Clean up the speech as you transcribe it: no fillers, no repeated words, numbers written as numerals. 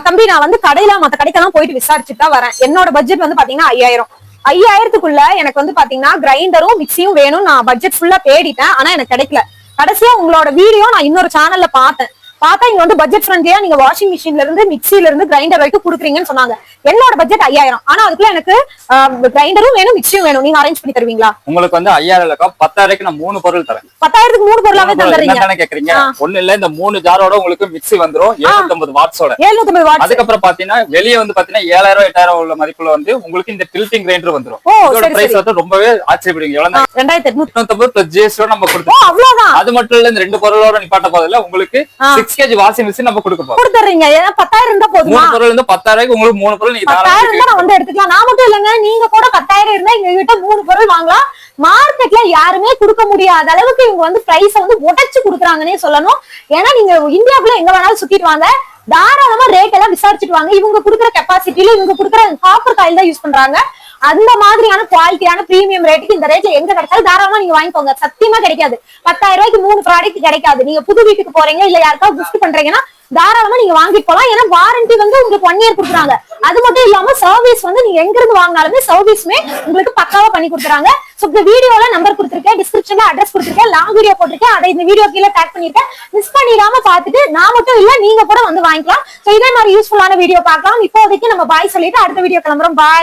தம்பி நான் வந்து மத்த கடைக்கெல்லாம் போயிட்டு விசாரிச்சுட்டு தான் வரேன். என்னோட பட்ஜெட் வந்து பாத்தீங்கன்னா 5000. 5000க்குள்ள எனக்கு வந்து பாத்தீங்கன்னா கிரைண்டரும் மிக்சியும் வேணும். நான் பட்ஜெட் ஃபுல்லா தேடிட்டேன், ஆனா எனக்கு கிடைக்கல. கடைசியா உங்களோட வீடியோ நான் இன்னொரு சேனல்ல பார்த்தா இங்க வந்து பட்ஜெட் ஃப்ரெண்ட்லியா நீங்க வாஷிங் மிஷின்ல இருந்து மிக்சில இருந்து கிரைண்டர் வரைக்கும் குடுக்குறீங்கன்னு சொன்னாங்க. என்னோட பட்ஜெட் 5000. ஆனா அதுக்குள்ள எனக்கு கிரைண்டரும் வேணும் மிக்சியும் வேணும். நீங்க அரேஞ்ச் பண்ணி தருவீங்களா? உங்களுக்கு வந்து 5000 10,000க்கு நான் 3 பொருள் தரேன். 10,000க்கு 3 பொருளாவே தந்துறீங்க. என்ன கேக்குறீங்க? ஒண்ணு இல்ல, இந்த 3 ஜாரோட உங்களுக்கு மிக்ஸி வந்துரும் 750 வாட்ஸோட. 750 வாட்ஸ். அதுக்கு அப்புறம் பாத்தீங்கன்னா வெளிய வந்து பாத்தீங்கன்னா 7000 8000 உள்ள மதிப்புல வந்து உங்களுக்கு இந்த டில்டிங் கிரைண்டர் வந்துரும். இதோட பிரைஸ் வந்து ரொம்பவே ஆச்சரியப்படுவீங்க. எவ்வளவு? 2850 பிளஸ் ஜிஎஸ்டி நம்ம கொடுத்தோம். அவ்வளவுதான். அது மட்டும் இல்ல, இந்த 2 பொருளோட நிப்பாட்ட போறதுல உங்களுக்கு 6 kg வாஷிங் மிஷின் நம்ம கொடுக்க போறோம். கொடுத்துறீங்க. 10,000 இருந்தா போதுமா? 3 பொருள் வந்து 10,000க்கு உங்களுக்கு 3 பொருள் நீங்க தாராளமா நான் வந்து எடுத்துக்கலாம். நான் மட்டும் இல்லங்க, நீங்க கூட 10,000 இருந்தா எங்க கிட்ட 3 பொருள் வாங்கலாம். மார்க்கெட்ல யாருமே கொடுக்க முடியாத அளவுக்கு இவங்க வந்து பிரைஸ் வந்து உடைச்சு கொடுக்குறாங்கன்னே சொல்லணும். ஏன்னா நீங்க இந்தியாவுக்குள்ள எங்க வேணாலும் சுத்திட்டு வாங்க, தாராளமா ரேட் எல்லாம் விசாரிச்சுட்டு வாங்க. இவங்க கொடுக்குற கெப்பாசிட்டில இவங்க கொடுக்குற காப்பர் காயில் தான் யூஸ் பண்றாங்க. அந்த மாதிரியான குவாலிட்டியான பிரீமியம் ரேட்டுக்கு இந்த ரேட்ல எங்க கிடைச்சாலும் தாராளமா நீங்க வாங்கிக்கோங்க. சத்தியமா கிடைக்காது. 10,000 ரூபாய்க்கு 3 ப்ராடக்ட் கிடைக்காது. நீங்க புது வீட்டுக்கு போறீங்க இல்ல யாருக்காவது கிஃப்ட் பண்றீங்கன்னா தாராளமா நீங்க வாங்கிட்டு போலாம். ஏன்னா வாரண்டி வந்து உங்களுக்கு 1 இயர் கொடுக்குறாங்க. அது மட்டும் இல்லாம சர்வீஸ் வந்து நீங்க எங்க இருந்து வாங்கினாலுமே சர்வீஸ்மே உங்களுக்கு பக்காவா பண்ணி கொடுக்குறாங்க. சோ இந்த வீடியோல நம்பர் கொடுத்திருக்கேன், டிஸ்கிரிப்ஷன்ல அட்ரஸ் கொடுத்திருக்கேன், லாங் வீடியோ போட்டிருக்கேன். அதை இந்த வீடியோ கீழே டேக் பண்ணிருக்கேன். மிஸ் பண்ணிடாம பாத்துட்டு நான் மட்டும் இல்ல நீங்க கூட வந்து வாங்கிக்கலாம். சோ இதே மாதிரி யூஸ்ஃபுல்லான வீடியோ பார்க்கலாம். இப்போதைக்கு நம்ம பாய் சொல்லிட்டு அடுத்த வீடியோ கிளம்புறோம். பாய்.